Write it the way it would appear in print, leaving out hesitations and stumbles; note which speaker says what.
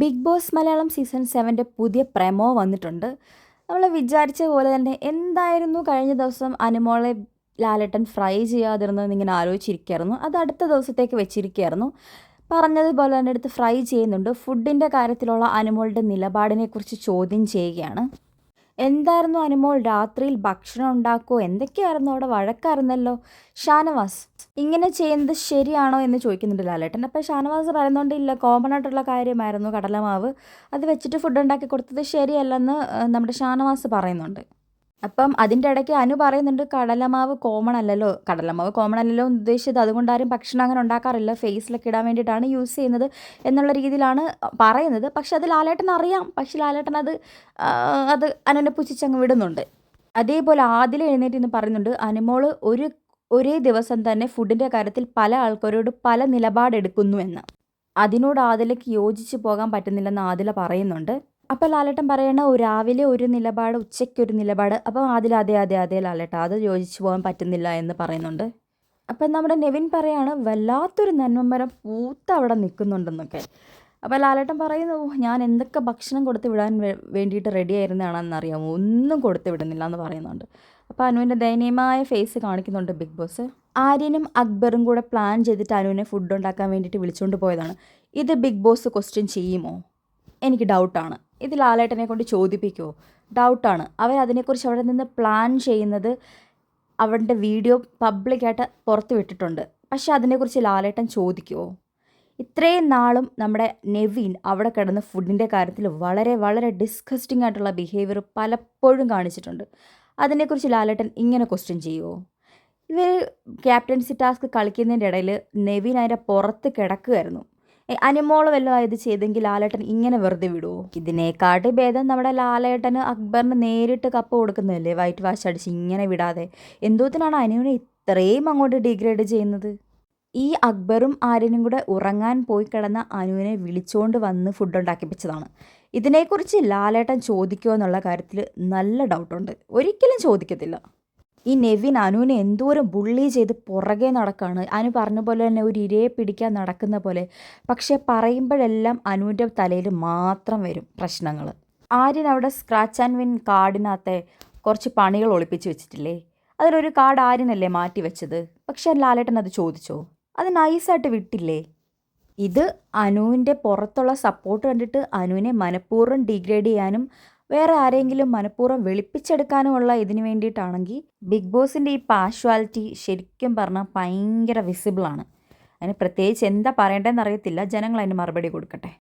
Speaker 1: Big boss Malayalam season 7ൻ്റെ പുതിയ promo വന്നിട്ടുണ്ട്. നമ്മൾ വിചാരിച്ച പോലെ തന്നെ എന്തായിരുന്നു കഴിഞ്ഞ ദിവസം അനുമോളെ ലാലേട്ടൻ ഫ്രൈ ചെയ്യാതിരുന്നതെന്ന് ഇങ്ങനെ ആലോചിച്ചിരിക്കുകയായിരുന്നു. അത് അടുത്ത ദിവസത്തേക്ക് വെച്ചിരിക്കുകയായിരുന്നു. പറഞ്ഞതുപോലെ തന്നെ എടുത്ത് ഫ്രൈ ചെയ്യുന്നുണ്ട്. ഫുഡിൻ്റെ കാര്യത്തിലുള്ള അനുമോളുടെ നിലപാടിനെക്കുറിച്ച് ചോദ്യം ചെയ്യുകയാണ്. എന്തായിരുന്നു അനുമോൾ രാത്രിയിൽ ഭക്ഷണം ഉണ്ടാക്കുമോ എന്തൊക്കെയായിരുന്നു അവിടെ വഴക്കായിരുന്നല്ലോ. ഷാനവാസ് ഇങ്ങനെ ചെയ്യുന്നത് ശരിയാണോ എന്ന് ചോദിക്കുന്നുണ്ട് ലാലേട്ടൻ. അപ്പോൾ ഷാനവാസ് പറയുന്നുണ്ട് ഇല്ല, കോമൺ ആയിട്ടുള്ള കാര്യമായിരുന്നു കടലമാവ്, അത് വെച്ചിട്ട് ഫുഡ് ഉണ്ടാക്കി കൊടുത്തത് ശരിയല്ലെന്ന് നമ്മുടെ ഷാനവാസ് പറയുന്നുണ്ട്. അപ്പം അതിൻ്റെ ഇടയ്ക്ക് അനു പറയുന്നുണ്ട് കടലമാവ് കോമൺ അല്ലല്ലോ എന്ന് ഉദ്ദേശിച്ചത് അതുകൊണ്ട് ആരും ഭക്ഷണം അങ്ങനെ ഉണ്ടാക്കാറില്ല, ഫേസിലൊക്കെ ഇടാൻ വേണ്ടിയിട്ടാണ് യൂസ് ചെയ്യുന്നത് എന്നുള്ള രീതിയിലാണ് പറയുന്നത്. പക്ഷെ അത് ലാലേട്ടൻ അറിയാം. പക്ഷെ ലാലേട്ടൻ അത് അനുവിനെ പുച്ഛിച്ചങ്ങ് വിടുന്നുണ്ട്. അതേപോലെ ആദില എഴുന്നേറ്റ് എന്ന് പറയുന്നുണ്ട് അനുമോള് ഒരേ ദിവസം തന്നെ ഫുഡിൻ്റെ കാര്യത്തിൽ പല ആൾക്കാരോട് പല നിലപാടെടുക്കുന്നു എന്ന്. അതിനോട് ആദിലയ്ക്ക് യോജിച്ച് പോകാൻ പറ്റുന്നില്ലെന്ന് ആദില പറയുന്നുണ്ട്. അപ്പോൾ ലാലേട്ടൻ പറയണ രാവിലെ ഒരു നിലപാട് ഉച്ചയ്ക്കൊരു നിലപാട്. അപ്പോൾ അതിൽ അതെ ലാലേട്ട അത് യോജിച്ച് പോകാൻ പറ്റുന്നില്ല എന്ന് പറയുന്നുണ്ട്. അപ്പം നമ്മുടെ നെവിൻ പറയാണ് വല്ലാത്തൊരു നന്മമരം പൂത്ത അവിടെ നിൽക്കുന്നുണ്ടെന്നൊക്കെ. അപ്പോൾ ലാലേട്ടൻ പറയുന്നു ഞാൻ എന്തൊക്കെ ഭക്ഷണം കൊടുത്ത് വിടാൻ വേണ്ടിയിട്ട് റെഡി ആയിരുന്നതാണെന്നറിയാമോ, ഒന്നും കൊടുത്ത് വിടുന്നില്ല എന്ന് പറയുന്നുണ്ട്. അപ്പോൾ അനുവിൻ്റെ ദയനീയമായ ഫേസ് കാണിക്കുന്നുണ്ട് ബിഗ് ബോസ്. ആര്യനും അക്ബറും കൂടെ പ്ലാൻ ചെയ്തിട്ട് അനുവിനെ ഫുഡ് ഉണ്ടാക്കാൻ വേണ്ടിയിട്ട് വിളിച്ചുകൊണ്ട് പോയതാണ്. ഇത് ബിഗ് ബോസ് ക്വസ്റ്റ്യൻ ചെയ്യുമോ? എനിക്ക് ഡൗട്ടാണ്. ഇത് ലാലേട്ടനെ കൊണ്ട് ചോദിപ്പിക്കുമോ? ഡൗട്ടാണ്. അവരതിനെക്കുറിച്ച് അവിടെ നിന്ന് പ്ലാൻ ചെയ്യുന്നത് അവരുടെ വീഡിയോ പബ്ലിക്കായിട്ട് പുറത്ത് വിട്ടിട്ടുണ്ട്. പക്ഷേ അതിനെക്കുറിച്ച് ലാലേട്ടൻ ചോദിക്കുമോ? ഇത്രയും നാളും നമ്മുടെ നെവിൻ അവിടെ കിടന്ന് ഫുഡിൻ്റെ കാര്യത്തിൽ വളരെ വളരെ ഡിസ്കസ്റ്റിംഗ് ആയിട്ടുള്ള ബിഹേവിയർ പലപ്പോഴും കാണിച്ചിട്ടുണ്ട്. അതിനെക്കുറിച്ച് ലാലേട്ടൻ ഇങ്ങനെ ക്വസ്റ്റ്യൻ ചെയ്യുമോ? ഇവർ ക്യാപ്റ്റൻസി ടാസ്ക് കളിക്കുന്നതിൻ്റെ ഇടയിൽ നെവിൻ അതിൻ്റെ പുറത്ത് കിടക്കുകയായിരുന്നു. അനുമോള് വല്ലതും ഇത് ചെയ്തെങ്കിൽ ലാലേട്ടൻ ഇങ്ങനെ വെറുതെ വിടുമോ? ഇതിനേക്കാട്ട് ഭേദം നമ്മുടെ ലാലേട്ടന് അക്ബറിന് നേരിട്ട് കപ്പ് കൊടുക്കുന്നതല്ലേ, വൈറ്റ് വാഷ് അടിച്ച് ഇങ്ങനെ വിടാതെ. എന്തോത്തിനാണ് അനുവിനെ ഇത്രയും അങ്ങോട്ട് ഡിഗ്രേഡ് ചെയ്യുന്നത്? ഈ അക്ബറും ആര്യനും കൂടെ ഉറങ്ങാൻ പോയി കിടന്ന അനുവിനെ വിളിച്ചുകൊണ്ട് വന്ന് ഫുഡ് ഉണ്ടാക്കിപ്പിച്ചതാണ്. ഇതിനെക്കുറിച്ച് ലാലേട്ടൻ ചോദിക്കുമോ എന്നുള്ള കാര്യത്തിൽ നല്ല ഡൗട്ടുണ്ട്. ഒരിക്കലും ചോദിക്കത്തില്ല. ഈ നെവിൻ അനുവിനെ എന്തോരം ബുള്ളി ചെയ്ത് പുറകെ നടക്കുകയാണ്. അനു പറഞ്ഞ പോലെ തന്നെ ഒരു ഇരയെ പിടിക്കാൻ നടക്കുന്ന പോലെ. പക്ഷേ പറയുമ്പോഴെല്ലാം അനുവിൻ്റെ തലയിൽ മാത്രം വരും പ്രശ്നങ്ങൾ. ആര്യൻ അവിടെ സ്ക്രാച്ച് ആൻഡ് വിൻ കാർഡിനകത്തെ കുറച്ച് പണികൾ ഒളിപ്പിച്ച് വെച്ചിട്ടില്ലേ, അതിലൊരു കാർഡ് ആര്യനല്ലേ മാറ്റി വെച്ചത്. പക്ഷേ ലാലേട്ടൻ അത് ചോദിച്ചോ? അത് നൈസായിട്ട് വിട്ടില്ലേ? ഇത് അനുവിൻ്റെ പുറത്തുള്ള സപ്പോർട്ട് കണ്ടിട്ട് അനുവിനെ മനഃപൂർവ്വം ഡിഗ്രേഡ് ചെയ്യാനും വേറെ ആരെങ്കിലും മനഃപൂർവ്വം വെളുപ്പിച്ചെടുക്കാനുമുള്ള ഇതിന് വേണ്ടിയിട്ടാണെങ്കിൽ ബിഗ് ബോസിൻ്റെ ഈ പാഷ്വാലിറ്റി ശരിക്കും പറഞ്ഞാൽ ഭയങ്കര വിസിബിളാണ്. അതിന് പ്രത്യേകിച്ച് എന്താ പറയേണ്ടതെന്ന് അറിയത്തില്ല. ജനങ്ങൾ അതിന് മറുപടി കൊടുക്കട്ടെ.